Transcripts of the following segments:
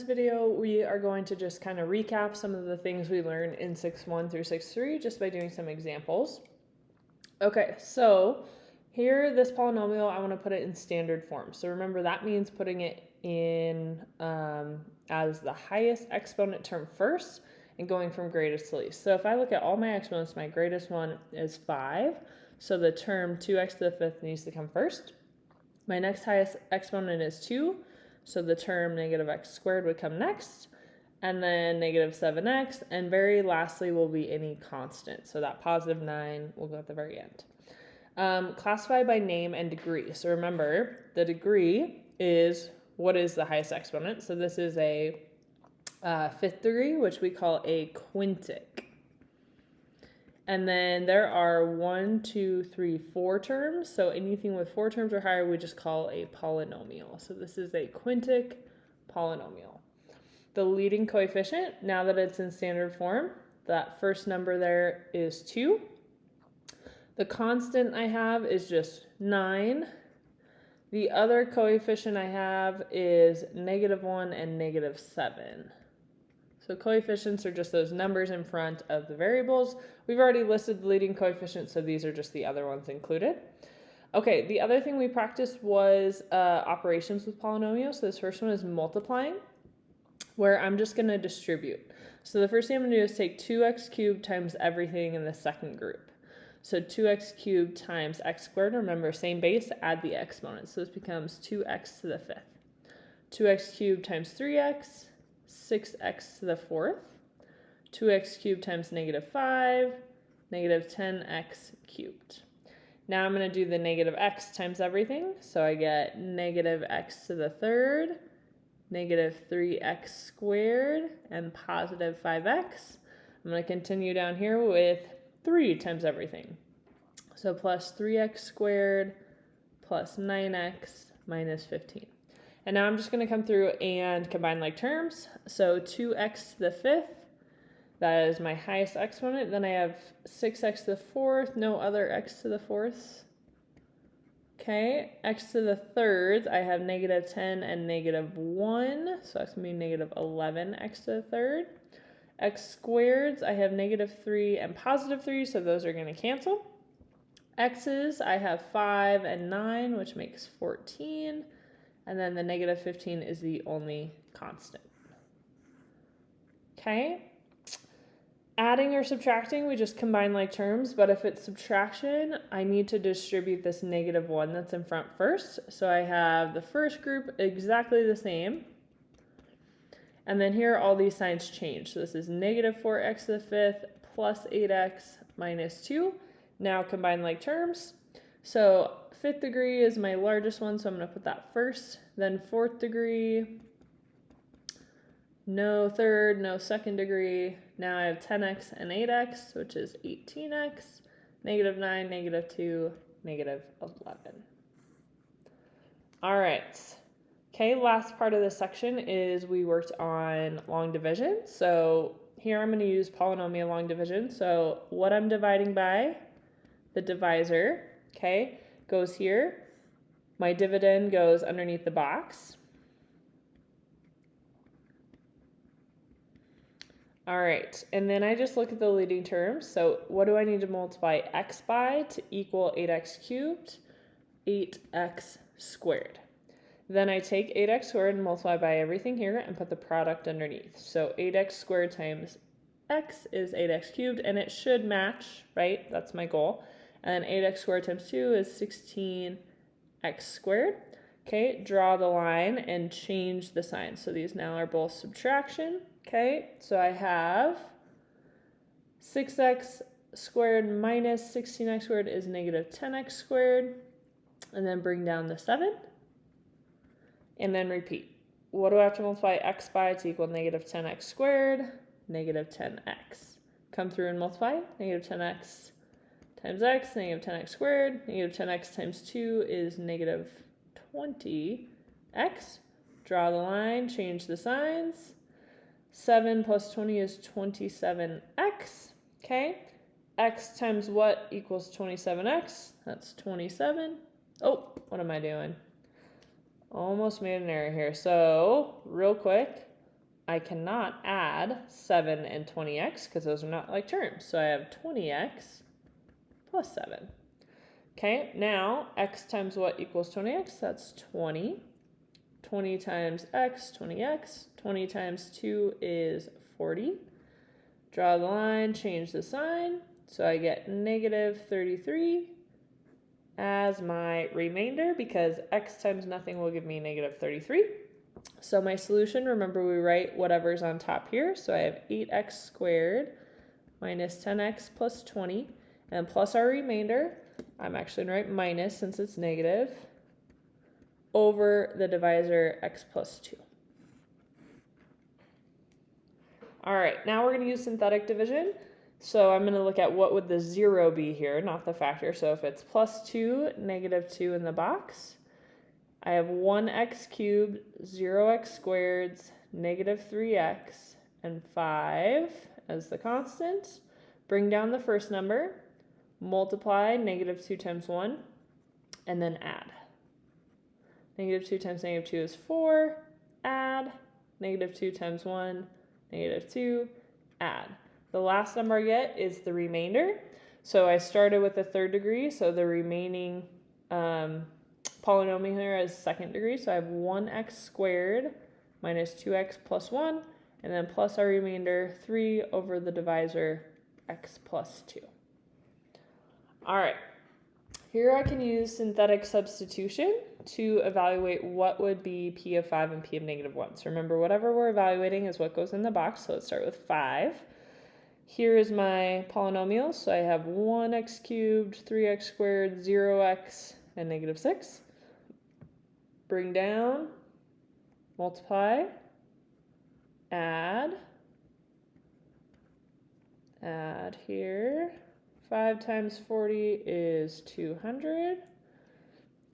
this video, we are going to just kind of recap some of the things we learned in 6.1 through 6.3 just by doing some examples. Okay, so here, this polynomial, I want to put it in standard form. So remember, that means putting it in as the highest exponent term first and going from greatest to least. So if I look at all my exponents, my greatest one is 5. So the term 2x to the fifth needs to come first. My next highest exponent is 2. So the term negative x squared would come next. And then negative 7x. And very lastly will be any constant. So that positive 9 will go at the very end. Classify by name and degree. So remember, the degree is what is the highest exponent. So this is a fifth degree, which we call a quintic. And then there are 1, 2, 3, 4 terms. So anything with 4 terms or higher, we just call a polynomial. So this is a quintic polynomial. The leading coefficient, now that it's in standard form, that first number there is 2. The constant I have is just 9. The other coefficient I have is -1 and -7. So coefficients are just those numbers in front of the variables. We've already listed the leading coefficients, so these are just the other ones included. Okay, the other thing we practiced was operations with polynomials. So this first one is multiplying, where I'm just going to distribute. So the first thing I'm going to do is take 2x cubed times everything in the second group. So 2x cubed times x squared, remember same base, add the exponents. So this becomes 2x to the fifth. 2x cubed times 3x, 6x to the fourth. 2x cubed times -5, -10x cubed. Now I'm going to do the negative x times everything. So I get -x to the third, -3x squared, and positive 5x. I'm going to continue down here with 3 times everything. So plus 3x squared plus 9x minus 15. And now I'm just going to come through and combine like terms. So 2x to the fifth, that is my highest exponent. Then I have 6x to the fourth, no other x to the fourths. Okay, x to the third, I have -10 and -1. So that's going to be -11x to the third. X squareds, I have -3 and +3, so those are going to cancel. X's, I have 5 and 9, which makes 14. And then the -15 is the only constant. Okay. Adding or subtracting, we just combine like terms, but if it's subtraction, I need to distribute this -1 that's in front first. So I have the first group exactly the same. And then here all these signs change. So this is -4x to the fifth plus 8x minus 2. Now combine like terms. So fifth degree is my largest one, so I'm going to put that first. Then fourth degree, no third, no second degree. Now I have 10x and 8x, which is 18x, -9, -2, -11. All right. Okay, last part of this section is we worked on long division. So here I'm going to use polynomial long division. So what I'm dividing by, the divisor, okay, goes here. My dividend goes underneath the box. All right, and then I just look at the leading terms. So what do I need to multiply x by to equal 8x cubed? 8x squared. Then I take 8x squared and multiply by everything here and put the product underneath. So 8x squared times x is 8x cubed, and it should match, right? That's my goal. And then 8x squared times 2 is 16x squared. Okay, draw the line and change the sign. So these now are both subtraction. Okay, so I have 6x squared minus 16x squared is -10x squared. And then bring down the 7. And then repeat. What do I have to multiply x by to equal -10x squared? -10x. Come through and multiply. -10x times x, -10x squared. -10x times 2 is -20x. Draw the line, change the signs. 7 plus 20 is 27x. Okay. X times what equals 27x? That's 27. Oh, what am I doing? Almost made an error here. So real quick, I cannot add 7 and 20x because those are not like terms. So I have 20x plus 7. Okay, now x times what equals 20x? That's 20. 20 times x, 20x. 20 times 2 is 40. Draw the line, change the sign. So I get negative 33 as my remainder because x times nothing will give me negative 33. So my solution, remember we write whatever's on top here. So I have 8x squared minus 10x plus 20 and plus our remainder. I'm actually going to write minus since it's negative over the divisor x plus 2. All right, now we're going to use synthetic division. So I'm going to look at what would the 0 be here, not the factor. So if it's plus 2, negative 2 in the box, I have 1x cubed, 0x squared, negative 3x, and 5 as the constant. Bring down the first number, multiply negative 2 times 1, and then add. Negative 2 times negative 2 is 4, add. Negative 2 times 1, negative 2, add. The last number I get is the remainder. So I started with the third degree, so the remaining polynomial here is second degree. So I have 1x squared minus 2x plus 1, and then plus our remainder, 3 over the divisor, x plus 2. All right, here I can use synthetic substitution to evaluate what would be p of 5 and p of negative 1. So remember, whatever we're evaluating is what goes in the box. So let's start with 5. Here is my polynomial. So I have 1x cubed, 3x squared, 0x, and negative 6. Bring down, multiply, add here. 5 times 40 is 200.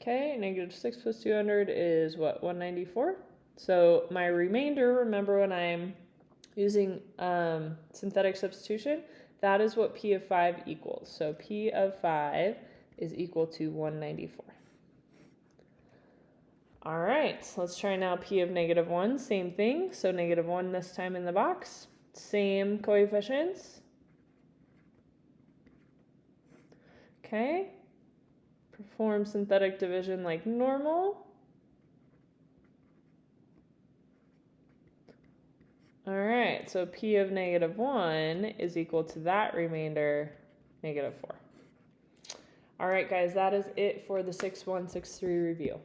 Okay, negative 6 plus 200 is what, 194? So my remainder, remember when I'm using synthetic substitution, that is what p of 5 equals. So p of 5 is equal to 194. All right, so let's try now p of negative 1, same thing. So negative 1 this time in the box, same coefficients. Okay, perform synthetic division like normal. All right, so p of negative 1 is equal to that remainder, negative 4. All right, guys, that is it for the 6-1, 6-3 review.